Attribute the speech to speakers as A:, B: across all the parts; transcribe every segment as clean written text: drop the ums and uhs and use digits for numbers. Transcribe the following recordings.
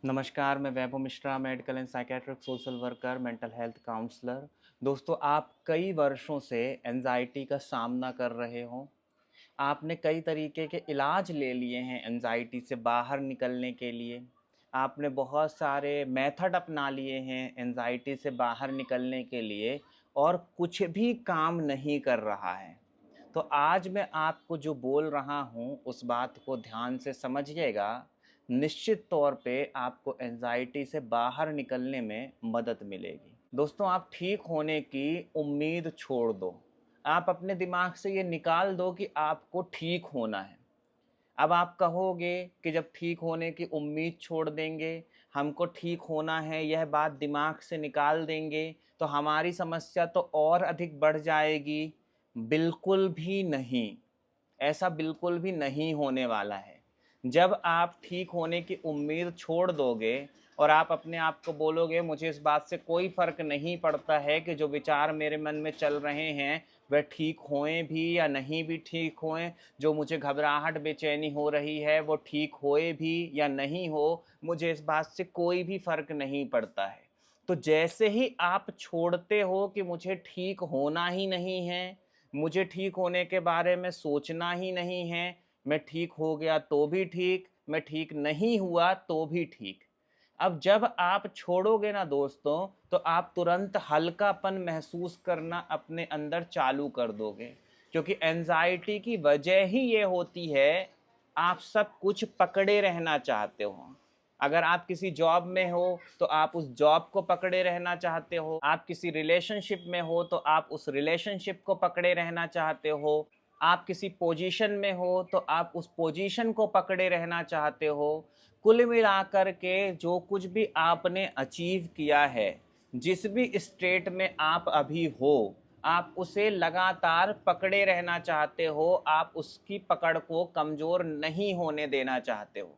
A: नमस्कार, मैं Vaibhav Mishra, medical and psychiatric social worker, mental health counsellor. दोस्तों, आप कई वर्षों से एंजाइटी का सामना कर रहे हो। आपने कई तरीके के इलाज ले लिए हैं एंजाइटी से बाहर निकलने के लिए। आपने बहुत सारे मेथड अपना लिए हैं एंजाइटी से बाहर निकलने के लिए और कुछ भी काम नहीं कर रहा है। तो आज मैं आपको जो बोल रहा हूँ उस बात को ध्यान से समझिएगा। निश्चित तौर पे आपको एंजाइटी से बाहर निकलने में मदद मिलेगी। दोस्तों, आप ठीक होने की उम्मीद छोड़ दो। आप अपने दिमाग से ये निकाल दो कि आपको ठीक होना है। अब आप कहोगे कि जब ठीक होने की उम्मीद छोड़ देंगे, हमको ठीक होना है, यह बात दिमाग से निकाल देंगे, तो हमारी समस्या तो और अधिक बढ़ जाएगी। बिल्कुल भी नहीं, ऐसा बिल्कुल भी नहीं होने वाला है। जब आप ठीक होने की उम्मीद छोड़ दोगे और आप अपने आप को बोलोगे मुझे इस बात से कोई फ़र्क नहीं पड़ता है कि जो विचार मेरे मन में चल रहे हैं वह ठीक होएं भी या नहीं भी ठीक होएं, जो मुझे घबराहट बेचैनी हो रही है वो ठीक होए भी या नहीं हो, मुझे इस बात से कोई भी फ़र्क नहीं पड़ता है। तो जैसे ही आप छोड़ते हो कि मुझे ठीक होना ही नहीं है, मुझे ठीक होने के बारे में सोचना ही नहीं है, मैं ठीक हो गया तो भी ठीक, मैं ठीक नहीं हुआ तो भी ठीक। अब जब आप छोड़ोगे ना दोस्तों, तो आप तुरंत हल्कापन महसूस करना अपने अंदर चालू कर दोगे। क्योंकि एंजाइटी की वजह ही ये होती है, आप सब कुछ पकड़े रहना चाहते हो। अगर आप किसी जॉब में हो तो आप उस जॉब को पकड़े रहना चाहते हो, आप किसी रिलेशनशिप में हो तो आप उस रिलेशनशिप को पकड़े रहना चाहते हो, आप किसी पोजीशन में हो तो आप उस पोजीशन को पकड़े रहना चाहते हो। कुल मिलाकर के जो कुछ भी आपने अचीव किया है, जिस भी स्टेट में आप अभी हो, आप उसे लगातार पकड़े रहना चाहते हो, आप उसकी पकड़ को कमज़ोर नहीं होने देना चाहते हो।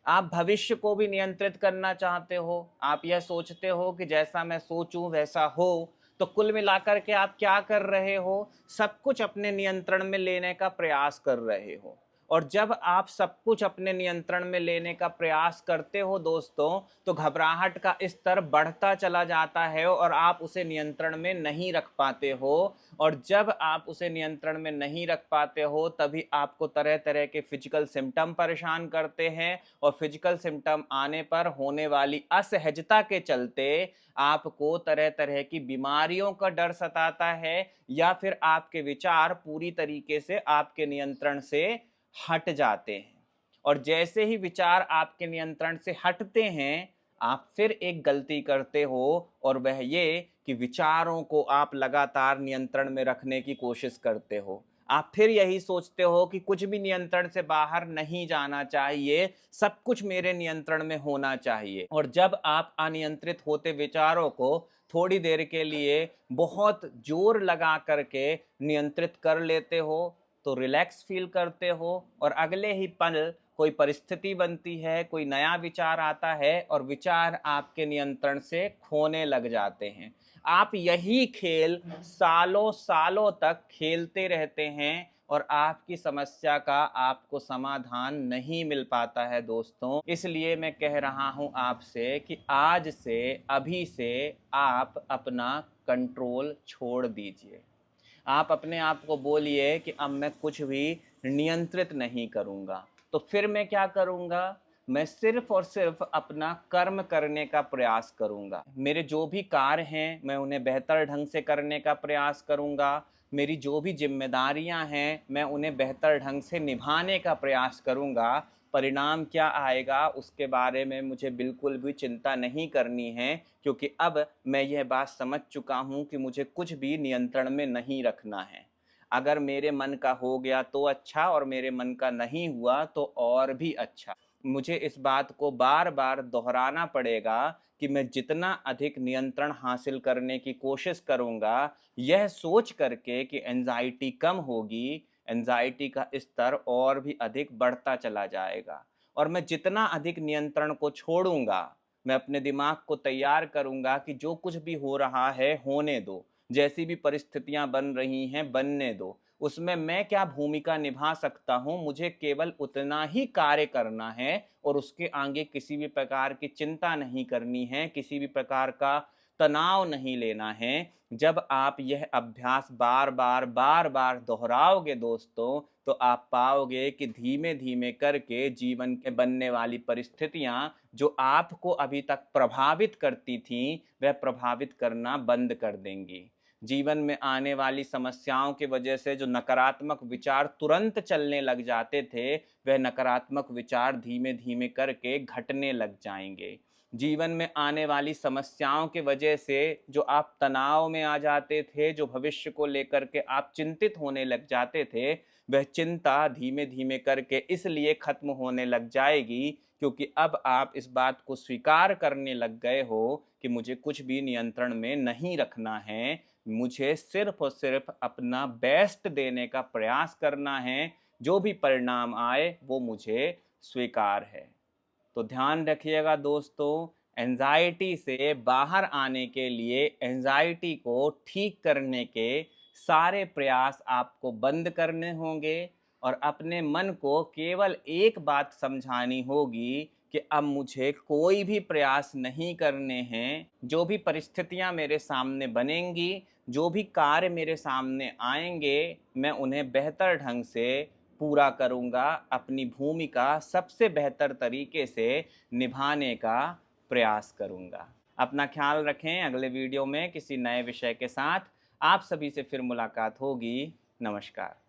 A: आप भविष्य को भी नियंत्रित करना चाहते हो। आप यह सोचते हो कि जैसा मैं सोचूं वैसा हो। तो कुल मिलाकर के आप क्या कर रहे हो? सब कुछ अपने नियंत्रण में लेने का प्रयास कर रहे हो। और जब आप सब कुछ अपने नियंत्रण में लेने का प्रयास करते हो दोस्तों, तो घबराहट का स्तर बढ़ता चला जाता है और आप उसे नियंत्रण में नहीं रख पाते हो। और जब आप उसे नियंत्रण में नहीं रख पाते हो, तभी आपको तरह तरह के फिजिकल सिम्टम परेशान करते हैं। और फिजिकल सिम्टम आने पर होने वाली असहजता के चलते आपको तरह तरह की बीमारियों का डर सताता है, या फिर आपके विचार पूरी तरीके से आपके नियंत्रण से हट जाते हैं। और जैसे ही विचार आपके नियंत्रण से हटते हैं, आप फिर एक गलती करते हो, और वह ये कि विचारों को आप लगातार नियंत्रण में रखने की कोशिश करते हो। आप फिर यही सोचते हो कि कुछ भी नियंत्रण से बाहर नहीं जाना चाहिए, सब कुछ मेरे नियंत्रण में होना चाहिए। और जब आप अनियंत्रित होते विचारों को थोड़ी देर के लिए बहुत जोर लगा करके नियंत्रित कर लेते हो, तो रिलैक्स फील करते हो, और अगले ही पल कोई परिस्थिति बनती है, कोई नया विचार आता है और विचार आपके नियंत्रण से खोने लग जाते हैं। आप यही खेल सालों सालों तक खेलते रहते हैं और आपकी समस्या का आपको समाधान नहीं मिल पाता है दोस्तों। इसलिए मैं कह रहा हूं आपसे कि आज से, अभी से आप अपना कंट्रोल छोड़ दीजिए। आप अपने आप को बोलिए कि अब मैं कुछ भी नियंत्रित नहीं करूँगा। तो फिर मैं क्या करूँगा? मैं सिर्फ़ और सिर्फ़ अपना कर्म करने का प्रयास करूँगा। मेरे जो भी कार्य हैं, मैं उन्हें बेहतर ढंग से करने का प्रयास करूँगा। मेरी जो भी ज़िम्मेदारियाँ हैं, मैं उन्हें बेहतर ढंग से निभाने का प्रयास करूँगा। परिणाम क्या आएगा उसके बारे में मुझे बिल्कुल भी चिंता नहीं करनी है, क्योंकि अब मैं यह बात समझ चुका हूँ कि मुझे कुछ भी नियंत्रण में नहीं रखना है। अगर मेरे मन का हो गया तो अच्छा, और मेरे मन का नहीं हुआ तो और भी अच्छा। मुझे इस बात को बार-बार दोहराना पड़ेगा कि मैं जितना अधिक नियंत्रण हासिल करने की कोशिश करूँगा, यह सोच करके कि एंग्ज़ायटी कम होगी, एंग्ज़ायटी का स्तर और भी अधिक बढ़ता चला जाएगा। और मैं जितना अधिक नियंत्रण को छोड़ूँगा, मैं अपने दिमाग को तैयार करूँगा कि जो कुछ भी हो रहा है, होने दो। जैसी भी परिस्थितियाँ बन रही हैं, बनने दो। उसमें मैं क्या भूमिका निभा सकता हूँ, मुझे केवल उतना ही कार्य करना है और उसके आगे किसी भी प्रकार की चिंता नहीं करनी है, किसी भी प्रकार का तनाव नहीं लेना है। जब आप यह अभ्यास बार-बार दोहराओगे दोस्तों, तो आप पाओगे कि धीमे-धीमे करके जीवन के बनने वाली परिस्थितियाँ, जो आपको अभी तक प्रभावित करती थीं, वह प्रभावित करना बंद कर देंगी। जीवन में आने वाली समस्याओं की वजह से जो नकारात्मक विचार तुरंत चलने लग जाते थे, वह नकारात्मक विचार धीमे-धीमे करके घटने लग जाएँगे। जीवन में आने वाली समस्याओं की वजह से जो आप तनाव में आ जाते थे, जो भविष्य को लेकर के आप चिंतित होने लग जाते थे, वह चिंता धीमे-धीमे करके इसलिए खत्म होने लग जाएगी क्योंकि अब आप इस बात को स्वीकार करने लग गए हो कि मुझे कुछ भी नियंत्रण में नहीं रखना है। मुझे सिर्फ़ और सिर्फ़ अपना बेस्ट देने का प्रयास करना है, जो भी परिणाम आए वो मुझे स्वीकार है। तो ध्यान रखिएगा दोस्तों, एंजाइटी से बाहर आने के लिए, एंजाइटी को ठीक करने के सारे प्रयास आपको बंद करने होंगे और अपने मन को केवल एक बात समझानी होगी कि अब मुझे कोई भी प्रयास नहीं करने हैं। जो भी परिस्थितियाँ मेरे सामने बनेंगी, जो भी कार्य मेरे सामने आएँगे, मैं उन्हें बेहतर ढंग से पूरा करूँगा, अपनी भूमिका सबसे बेहतर तरीके से निभाने का प्रयास करूँगा। अपना ख्याल रखें, अगले वीडियो में किसी नए विषय के साथ आप सभी से फिर मुलाकात होगी। नमस्कार।